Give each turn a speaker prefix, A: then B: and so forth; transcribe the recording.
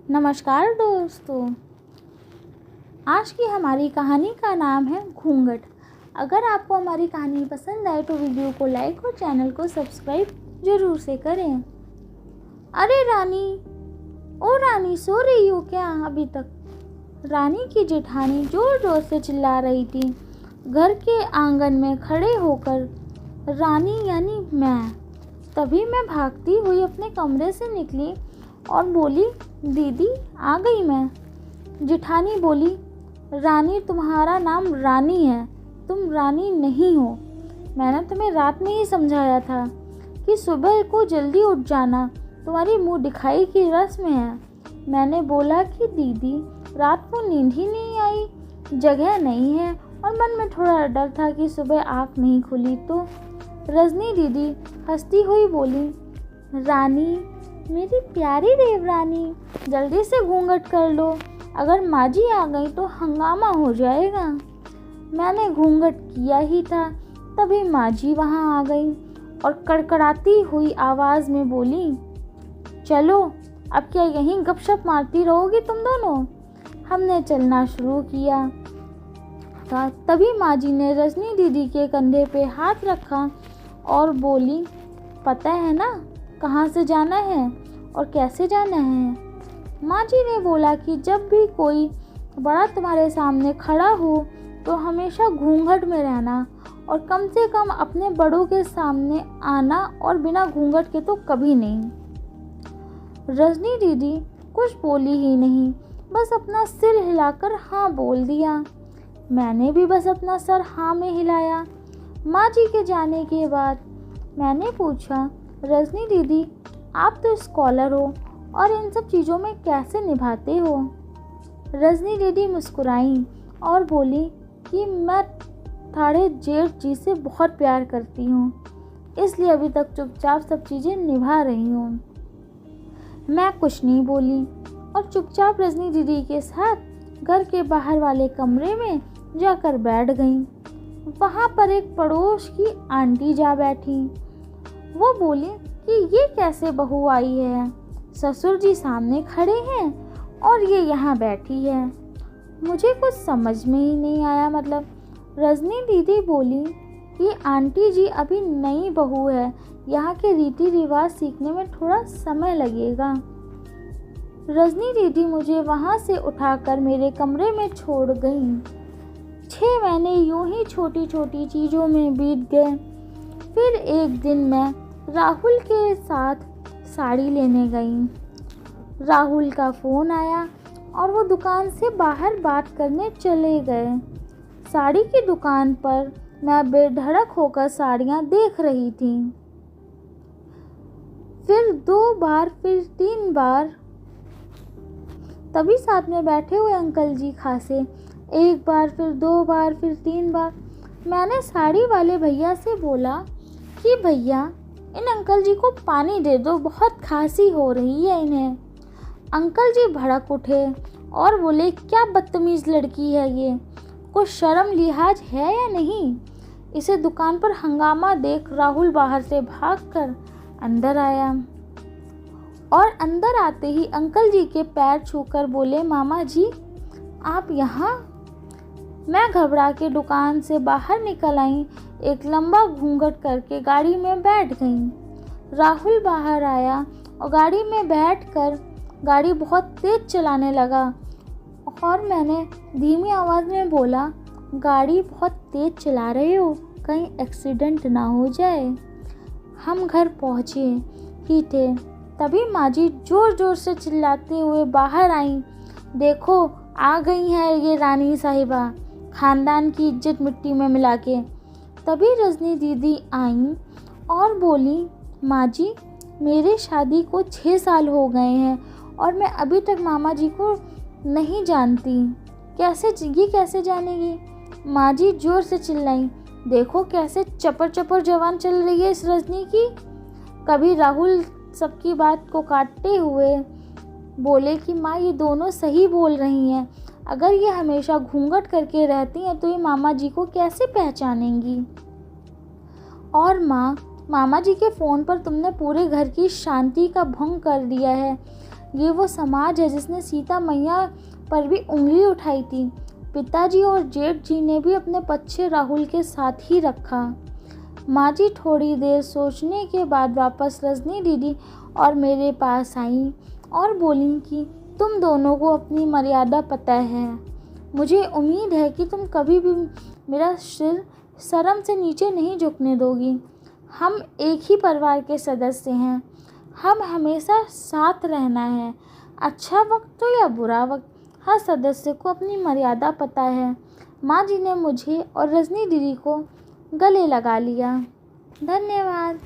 A: नमस्कार दोस्तों, आज की हमारी कहानी का नाम है घूंघट। अगर आपको हमारी कहानी पसंद आए तो वीडियो को लाइक और चैनल को सब्सक्राइब जरूर से करें। अरे रानी, ओ रानी, सो रही हो क्या अभी तक? रानी की जेठानी जोर जोर से चिल्ला रही थी। घर के आंगन में खड़े होकर रानी यानी मैं, तभी मैं भागती हुई अपने कमरे से निकली और बोली, दीदी आ गई मैं। जेठानी बोली, रानी तुम्हारा नाम रानी है, तुम रानी नहीं हो। मैंने तुम्हें रात में ही समझाया था कि सुबह को जल्दी उठ जाना, तुम्हारी मुंह दिखाई की रस्म है। मैंने बोला कि दीदी रात को नींद ही नहीं आई, जगह नहीं है और मन में थोड़ा डर था कि सुबह आँख नहीं खुली तो। रजनी दीदी हंसती हुई बोली, रानी, मेरी प्यारी देवरानी, जल्दी से घूंघट कर लो, अगर माँ जी आ गई तो हंगामा हो जाएगा। मैंने घूंघट किया ही था, तभी माँ जी वहाँ आ गई और कड़कड़ाती हुई आवाज़ में बोली, चलो अब क्या यहीं गपशप मारती रहोगी तुम दोनों? हमने चलना शुरू किया था। तभी माँ जी ने रजनी दीदी के कंधे पे हाथ रखा और बोली, पता है ना कहाँ से जाना है और कैसे जाना है? माँ जी ने बोला कि जब भी कोई बड़ा तुम्हारे सामने खड़ा हो तो हमेशा घूंघट में रहना और कम से कम अपने बड़ों के सामने आना और बिना घूंघट के तो कभी नहीं। रजनी दीदी कुछ बोली ही नहीं, बस अपना सिर हिलाकर हाँ बोल दिया। मैंने भी बस अपना सर हाँ में हिलाया। माँ जी के जाने के बाद मैंने पूछा, रजनी दीदी आप तो स्कॉलर हो और इन सब चीज़ों में कैसे निभाते हो? रजनी दीदी मुस्कुराई और बोली कि मैं थाड़े जेठ जी से बहुत प्यार करती हूँ, इसलिए अभी तक चुपचाप सब चीज़ें निभा रही हूँ। मैं कुछ नहीं बोली और चुपचाप रजनी दीदी के साथ घर के बाहर वाले कमरे में जाकर बैठ गई। वहाँ पर एक पड़ोस की आंटी जा बैठी। वो बोली कि ये कैसे बहू आई है, ससुर जी सामने खड़े हैं और ये यहाँ बैठी है। मुझे कुछ समझ में ही नहीं आया। रजनी दीदी बोली कि आंटी जी अभी नई बहू है, यहाँ के रीति रिवाज सीखने में थोड़ा समय लगेगा। रजनी दीदी मुझे वहाँ से उठाकर मेरे कमरे में छोड़ गई। 6 महीने यूं ही छोटी छोटी चीज़ों में बीत गए। फिर एक दिन मैं राहुल के साथ साड़ी लेने गई। राहुल का फ़ोन आया और वो दुकान से बाहर बात करने चले गए। साड़ी की दुकान पर मैं बेधड़क होकर साड़ियाँ देख रही थी। फिर 2 बार, फिर 3 बार, तभी साथ में बैठे हुए अंकल जी खासे। 1 बार, फिर 2 बार, फिर 3 बार। मैंने साड़ी वाले भैया से बोला कि भैया इन अंकल जी को पानी दे दो, बहुत खांसी हो रही है इन्हें। अंकल जी भड़क उठे और बोले, क्या बदतमीज़ लड़की है ये, कुछ शर्म लिहाज है या नहीं? इसे दुकान पर हंगामा देख राहुल बाहर से भागकर अंदर आया और अंदर आते ही अंकल जी के पैर छूकर बोले, मामा जी आप यहाँ? मैं घबरा के दुकान से बाहर निकल आई, एक लंबा घूंघट करके गाड़ी में बैठ गई। राहुल बाहर आया और गाड़ी में बैठकर गाड़ी बहुत तेज़ चलाने लगा और मैंने धीमी आवाज़ में बोला, गाड़ी बहुत तेज़ चला रहे हो, कहीं एक्सीडेंट ना हो जाए। हम घर पहुँचे ही थे, तभी माँ जी ज़ोर ज़ोर से चिल्लाते हुए बाहर आईं, देखो आ गई है ये रानी साहिबा, ख़ानदान की इज्जत मिट्टी में मिला के। तभी रजनी दीदी आईं और बोली, माँ जी मेरे शादी को 6 साल हो गए हैं और मैं अभी तक मामा जी को नहीं जानती, कैसे जानेगी? माँ जी ज़ोर से चिल्लाई, देखो कैसे चपर चपर जवान चल रही है इस रजनी की। कभी राहुल सबकी बात को काटते हुए बोले कि माँ ये दोनों सही बोल रही हैं, अगर ये हमेशा घूंघट करके रहती हैं तो ये मामा जी को कैसे पहचानेंगी? और माँ, मामा जी के फ़ोन पर तुमने पूरे घर की शांति का भंग कर दिया है। ये वो समाज है जिसने सीता मैया पर भी उंगली उठाई थी। पिताजी और जेठ जी ने भी अपने बच्चे राहुल के साथ ही रखा। माँ जी थोड़ी देर सोचने के बाद वापस रजनी दीदी और मेरे पास आईं और बोलीं कि तुम दोनों को अपनी मर्यादा पता है। मुझे उम्मीद है कि तुम कभी भी मेरा सिर शर्म से नीचे नहीं झुकने दोगी। हम एक ही परिवार के सदस्य हैं। हम हमेशा साथ रहना है, अच्छा वक्त हो या बुरा वक्त। हर सदस्य को अपनी मर्यादा पता है। माँ जी ने मुझे और रजनी दीदी को गले लगा लिया। धन्यवाद।